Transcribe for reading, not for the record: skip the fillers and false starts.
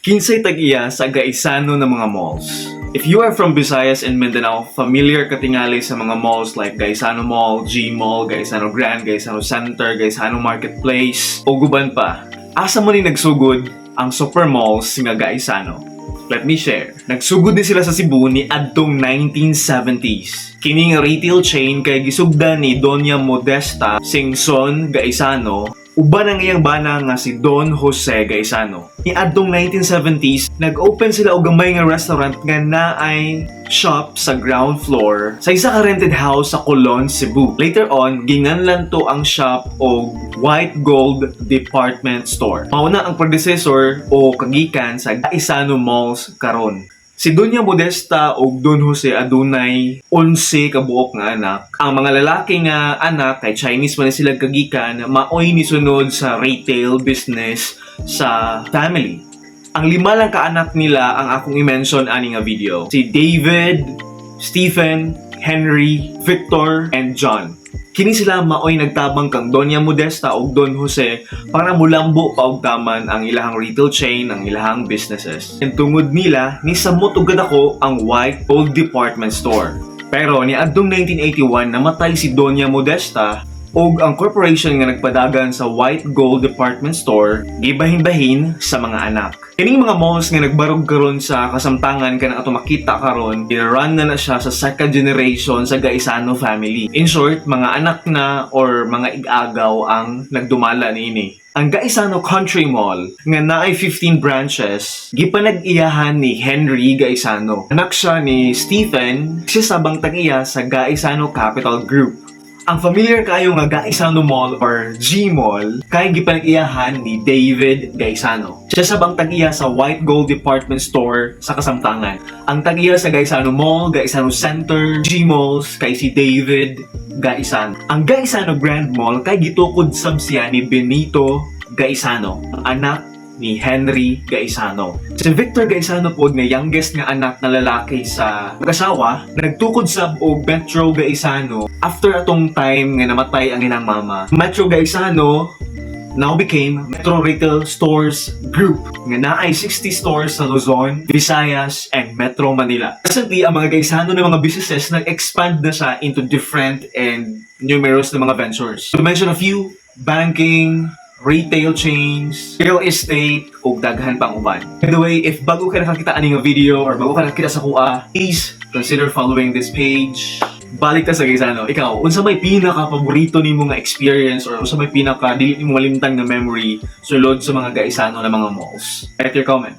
Kinsay tag-iya sa gaisano ng mga malls. If you are from Visayas and Mindanao, familiar ka tingali sa mga malls like Gaisano Mall, G Mall, Gaisano Grand, Gaisano Center, Gaisano Marketplace, o guban pa. Asa mo ni nagsugod ang super malls nga Gaisano? Let me share. Nagsugod din sila sa Cebu ni adtong 1970s. Kini nga retail chain kay gisugdan ni Doña Modesta Singson Gaisano, uban ang iyang bana nga si Don Jose Gaisano. Ni adtong 1970s, nag-open sila og gamay nga restaurant nga naay shop sa ground floor sa isa ka rented house sa Colon, Cebu. Later on, ginganlan to ang shop og White Gold Department Store. Mauna ang predecessor o kagikan sa Gaisano Malls karon. Si Doña Modesta o Don Jose adunay 11 kabuok nga anak. Ang mga lalaki nga anak kay Chinese man sila kagikan, maoy ni sunod sa retail business sa family. Ang 5 lang ka anak nila ang akong i-mention ani nga video. Si David, Stephen, Henry, Victor, and John. Kini sila maoy nagtabang kang Doña Modesta o Don Jose para mulambo paugtaman ang ilahang retail chain, ang ilahang businesses. And tungod nila, ni samot ug ako ang White Gold Department Store. Pero ni adtong 1981 namatay si Doña Modesta ug ang corporation nga nagpadagan sa White Gold Department Store gibahin-bahin sa mga anak. Kining mga malls nga nagbarog karon sa kasamtangan kanang ato makita karon, ginarun na siya sa second generation sa Gaisano family. In short, mga anak na or mga ig-agaw ang nagdumala niini. Ang Gaisano Country Mall nga naay 15 branches, gipanag-iyahan ni Henry Gaisano. Anak siya ni Stephen, siya sabang tag-iya sa Gaisano Capital Group. Ang familiar kayo nga Gaisano Mall or G Mall kay gipanag-iyahan ni David Gaisano. Siya sabang tag-iya sa White Gold Department Store sa kasamtangan. Ang tag-iya sa Gaisano Mall, Gaisano Center, G Malls kay si David Gaisano. Ang Gaisano Grand Mall kay gitukod sab siya ni Benito Gaisano, anak ni Henry Gaisano. Si Victor Gaisano po nga youngest nga anak na lalaki sa mag-asawa, nagtukod sab og Metro Gaisano after atong time nga namatay ang ilang mama. Metro Gaisano now became Metro Retail Stores Group nga naay 60 stores sa Luzon, Visayas, and Metro Manila. Recently, ang mga Gaisano ng mga businesses nag-expand na siya into different and numerous na mga ventures. To mention a few, banking, retail chains, real estate, ug daghan pang uban. By the way, if bago ka nakakita ani nga video or bago ka nakakita sa kuha, please consider following this page. Balik ta sa Gaisano. Ikaw, unsa may pinaka-paborito nimo nga experience or unsa may pinaka dili nimo malimtan nga memory sulod sa mga Gaisano na mga malls? Write your comment.